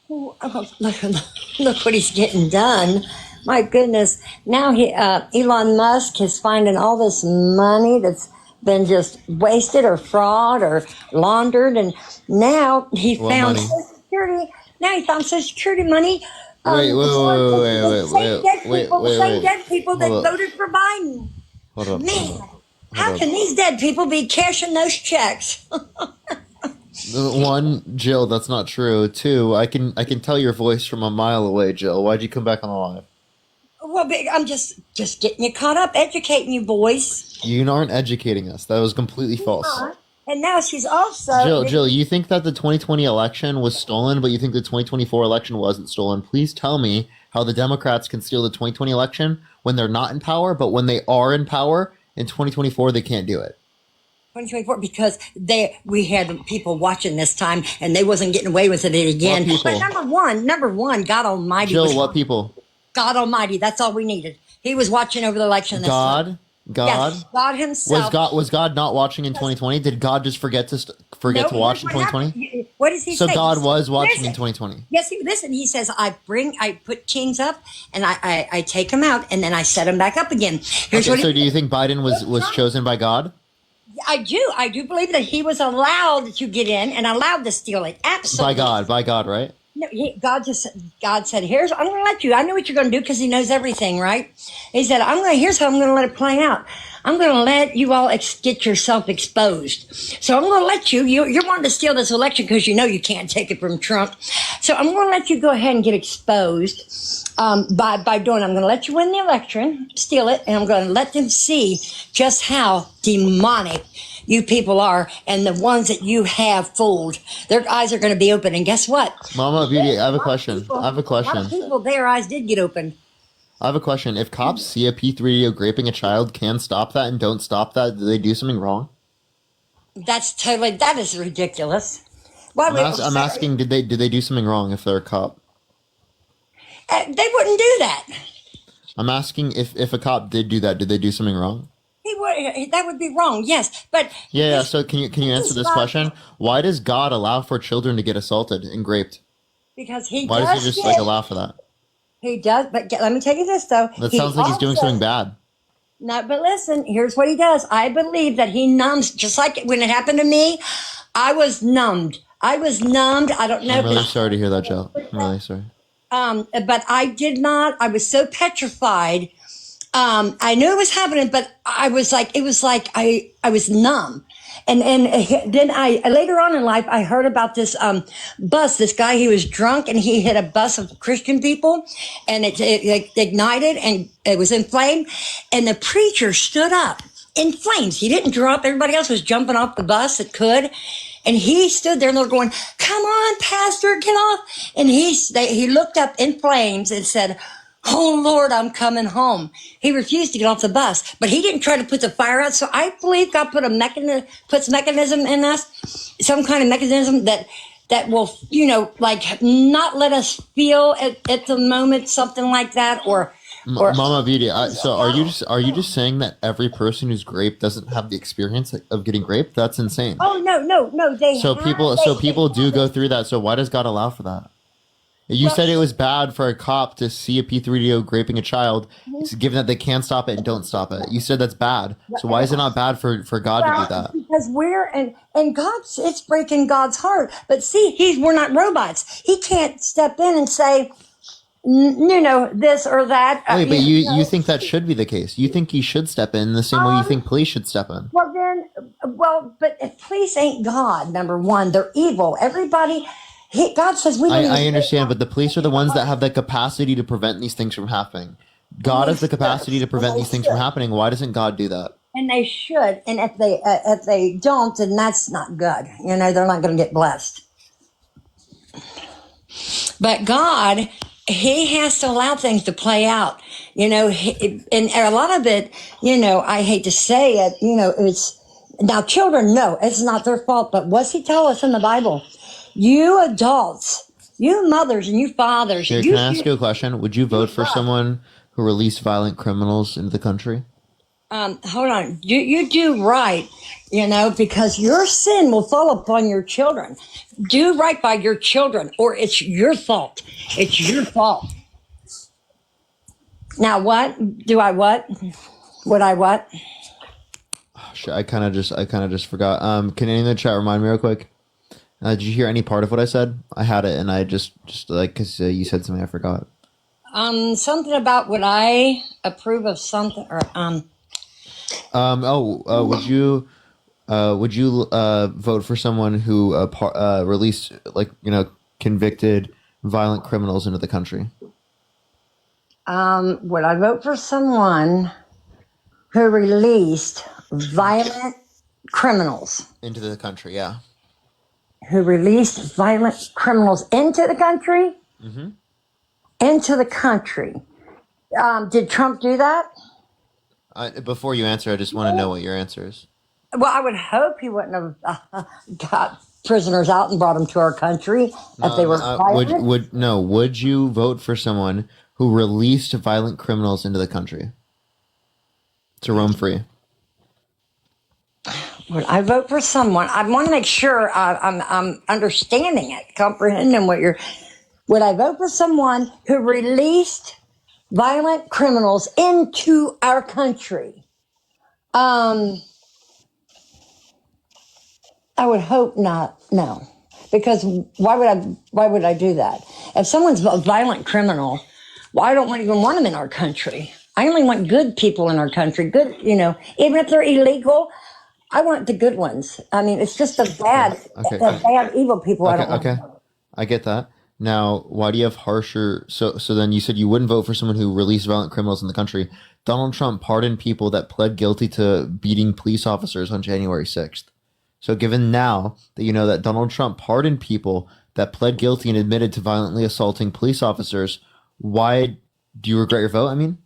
Look what he's getting done. My goodness. Now Elon Musk is finding all this money that's been just wasted or fraud or laundered. And now he What found money? Social Security. Now he found Social Security money. Wait. Same dead people that Hold up. voted for Biden. Hold up. Man, how can these dead people be cashing those checks? One, Jill, that's not true. Two, I can tell your voice from a mile away, Jill. Why'd you come back on the live? Well, I'm just getting you caught up, educating you boys. You aren't educating us. That was completely false. And now she's also Jill, you think that the 2020 election was stolen, but you think the 2024 election wasn't stolen. Please tell me how the Democrats can steal the 2020 election when they're not in power, but when they are in power in 2024, they can't do it. 2024 because we had people watching this time and they wasn't getting away with it again. What people? But number one, God Almighty. Jill, what people? God Almighty. That's all we needed. He was watching over the election. This time. Yes, God Himself. Was God not watching in 2020? Did God just forget to watch in 2020? What does He say? So God was watching in 2020. Yes, He says, I put kings up and I take them out and then I set them back up again. Here's Okay, so do you think Biden was chosen by God? I do believe that he was allowed to get in and allowed to steal it. Absolutely. By God, right? No, God said, "Here's I'm going to let you. I know what you're going to do because He knows everything, right?" He said, Here's how I'm going to let it play out. I'm going to let you all get yourself exposed. So I'm going to let you. You're wanting to steal this election because you know you can't take it from Trump. So I'm going to let you go ahead and get exposed by doing. I'm going to let you win the election, steal it, and I'm going to let them see just how demonic you people are, and the ones that you have fooled, their eyes are going to be open. And guess what? Mama Beauty, I have a question. A lot of people, their eyes did get open. I have a question. If cops see a P3 video raping a child, can stop that and don't stop that, do they do something wrong? That is ridiculous. I'm asking, did they do something wrong if they're a cop? They wouldn't do that. I'm asking if a cop did do that, did they do something wrong? That would be wrong, yes. But yeah. So can you answer this question? Why does God allow for children to get assaulted and raped? Because He Why does He just allow for that? He does, but let me tell you this though. That sounds like He's doing something bad. No, but listen, here's what He does. I believe that He numbs, just like when it happened to me, I was numbed. I don't know. I'm really sorry to hear that, Jill. I'm really sorry. But I did not. I was so petrified. I knew it was happening, but I was like, I was numb. And then later on in life, I heard about this bus. This guy, he was drunk and he hit a bus of Christian people, and it ignited and it was in flame. And the preacher stood up in flames. He didn't drop. Everybody else was jumping off the bus that could. And he stood there and they're going, "Come on, Pastor, get off." And he looked up in flames and said, "Oh Lord, I'm coming home." He refused to get off the bus, but he didn't try to put the fire out. So I believe God puts mechanism in us, some kind of mechanism that will, not let us feel at the moment something like that, or Mama Beauty. So are you just saying that every person who's raped doesn't have the experience of getting raped? That's insane. Oh no. People do go through that. So why does God allow for that? You said it was bad for a cop to see a P3 video raping a child, given that they can stop it and don't stop it. You said that's bad. So why is it not bad for God to do that? Because and God's, it's breaking God's heart. But see, we're not robots. He can't step in and say, this or that. Wait, but you think that should be the case? You think He should step in the same way you think police should step in? But if police ain't God, number one, they're evil. Everybody. God says we don't I understand, but the police are the ones that have the capacity to prevent these things from happening. God has the capacity to prevent these things from happening. Why doesn't God do that? And they should. And if they don't, then that's not good. You know, they're not going to get blessed. But God, He has to allow things to play out. You know, and a lot of it, you know, I hate to say it, you know, it's now children, no, it's not their fault. But what's He tell us in the Bible? You adults, you mothers and you fathers. Here, can I ask you a question? Would you vote for someone who released violent criminals into the country? Hold on. You do right, you know, because your sin will fall upon your children. Do right by your children, or it's your fault. It's your fault. Now, what? Do I what? Would I what? Oh, shit, I kind of just forgot. Can anyone in the chat remind me real quick? Did you hear any part of what I said? I had it, and I just like, because you said something I forgot. Something about would I approve of something, or would you vote for someone who released, like, you know, convicted violent criminals into the country? Would I vote for someone who released violent criminals? Into the country, yeah. Who released violent criminals into the country? Mm-hmm. Into the country. Did Trump do that? Before you answer, I just want to know what your answer is. Well, I would hope he wouldn't have got prisoners out and brought them to our country if they were violent. Would you vote for someone who released violent criminals into the country to roam free? Would I vote for someone? I want to make sure I'm understanding it, comprehending what you're. Would I vote for someone who released violent criminals into our country? I would hope not. No, because why would I do that? If someone's a violent criminal, well, I don't even want them in our country. I only want good people in our country. Good, you know, even if they're illegal, I want the good ones. I mean, it's just the bad, evil people. I don't want. Okay, I get that. Now, why do you have harsher? So then you said you wouldn't vote for someone who released violent criminals in the country. Donald Trump pardoned people that pled guilty to beating police officers on January 6th. So given now that you know that Donald Trump pardoned people that pled guilty and admitted to violently assaulting police officers, why do you regret your vote? I mean,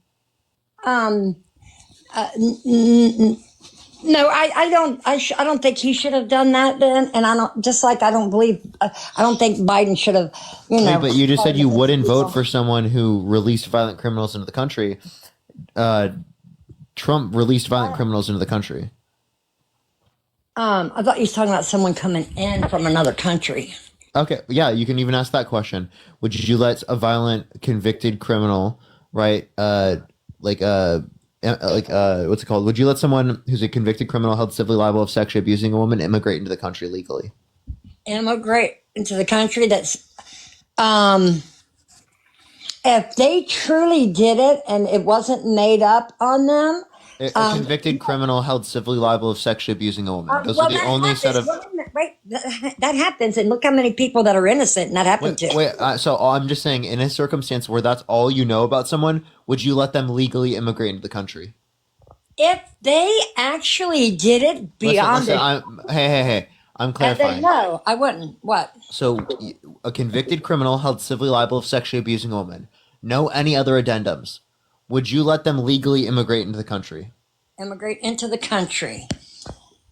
no, I don't. I don't think he should have done that then. And I don't. Just like I don't believe. I don't think Biden should have. You know. But you just said you wouldn't vote for someone who released violent criminals into the country. Trump released violent criminals into the country. I thought you was talking about someone coming in from another country. Okay, yeah, you can even ask that question. Would you let a violent convicted criminal, right? What's it called? Would you let someone who's a convicted criminal held civilly liable of sexually abusing a woman immigrate into the country legally? Immigrate into the country? That's if they truly did it and it wasn't made up on them. A convicted criminal held civilly liable of sexually abusing a woman. Those are the only set of. Wait, that happens, and look how many people that are innocent, and that happened to. So I'm just saying, in a circumstance where that's all you know about someone, would you let them legally immigrate into the country? If they actually did it beyond Hey, I'm clarifying. No, I wouldn't. What? So, a convicted criminal held civilly liable of sexually abusing a woman. No any other addendums. Would you let them legally immigrate into the country? Immigrate into the country.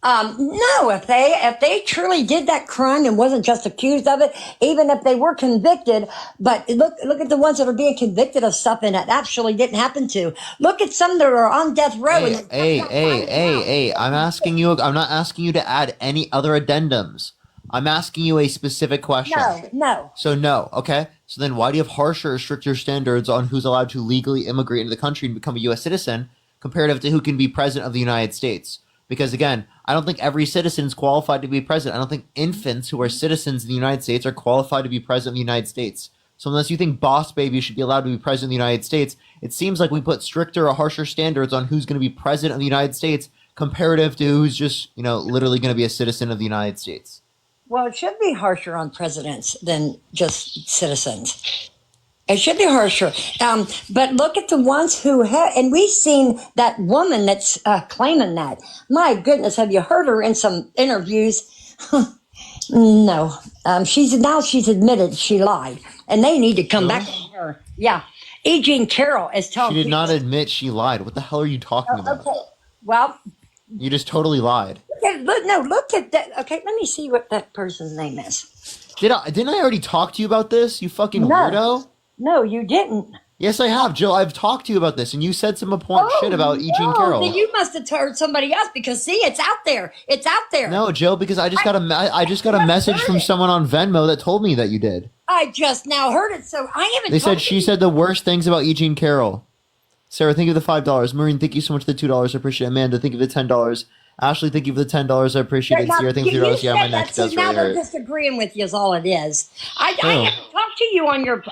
No, if they truly did that crime and wasn't just accused of it, even if they were convicted, but look at the ones that are being convicted of stuff and that actually didn't happen to. Look at some that are on death row. Hey, I'm asking you. I'm not asking you to add any other addendums. I'm asking you a specific question. No. So no, okay? So then why do you have harsher or stricter standards on who's allowed to legally immigrate into the country and become a U.S. citizen comparative to who can be president of the United States? Because again, I don't think every citizen is qualified to be president. I don't think infants who are citizens in the United States are qualified to be president of the United States. So unless you think boss baby should be allowed to be president of the United States, it seems like we put stricter or harsher standards on who's going to be president of the United States comparative to who's just, literally going to be a citizen of the United States. Well, it should be harsher on presidents than just citizens. It should be harsher. But look at the ones who have, and we've seen that woman that's claiming that. My goodness, have you heard her in some interviews? No. She's admitted she lied, and they need to come back on her. Yeah. E. Jean Carroll is telling She did people. not admit she lied. What the hell are you talking about? Okay. Well, You just totally lied. look at that. Okay, let me see what that person's name is. Didn't I already talk to you about this? You fucking weirdo. No, you didn't. Yes, I have, Jill. I've talked to you about this, and you said some important shit about E. Jean Carroll. Then you must have heard somebody else because see, it's out there. It's out there. No, Jill, because I just got a message from someone on Venmo that told me that you did. I just now heard it, so I haven't. They said she said the worst things about E. Jean Carroll. Sarah, thank you for the $5. Maureen, thank you so much for the $2. I appreciate it. Amanda, thank you for the $10. Ashley, thank you for the $10. I appreciate it. Sierra, thank you for the $3. Yeah, my neck does now really they're hurt. disagreeing with you is all it is. I haven't talked to you on your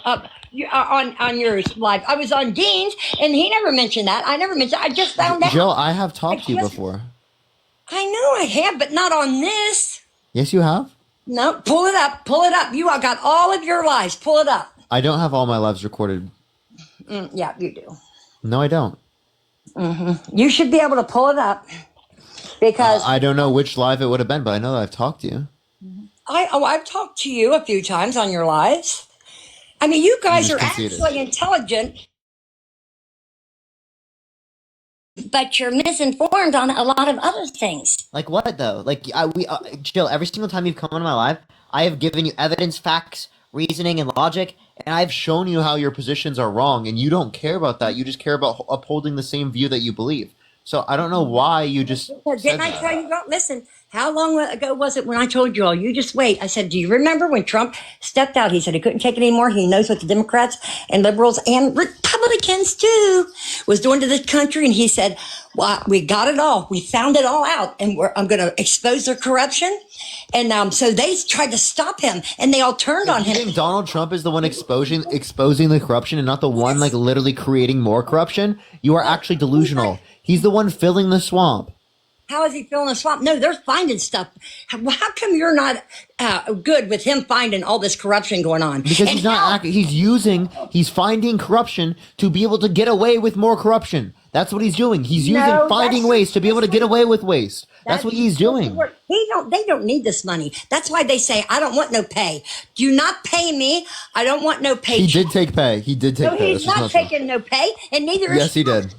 on yours live. I was on Dean's, and he never mentioned that. I never mentioned. I just found out. Jill, I have talked to you before. I know I have, but not on this. Yes, you have. No, pull it up. Pull it up. You all got all of your lives. Pull it up. I don't have all my lives recorded. Yeah, you do. No, I don't. You should be able to pull it up because I don't know which live it would have been, but I know that I've talked to you. I've talked to you a few times on your lives. I mean, you guys are actually intelligent, but you're misinformed on a lot of other things. Like what though? Like Jill, every single time you've come on my live, I have given you evidence, facts, reasoning, and logic, And I've shown you how your positions are wrong, and you don't care about that. You just care about upholding the same view that you believe. So I don't know why you just Didn't I tell you about, listen, how long ago was it when I told you all, you just wait. I said, do you remember when Trump stepped out? He said he couldn't take it anymore. He knows what the Democrats and liberals and Republicans too was doing to this country. And he said, well, we got it all. We found it all out. And I'm going to expose their corruption. And so they tried to stop him and they all turned on him. You think Donald Trump is the one exposing the corruption and not the one like literally creating more corruption? You are actually delusional. He's the one filling the swamp. How is he filling the swamp? No, they're finding stuff. How come you're not good with him finding all this corruption going on? Because he's not. He's finding corruption to be able to get away with more corruption. That's what he's doing. He's finding ways to be able to get away with waste. That's what he's doing. They don't need this money. That's why they say, I don't want no pay. Do not pay me. I don't want no pay. He did take pay. He did take pay. No, he's not taking no pay, and neither is Yes, he did.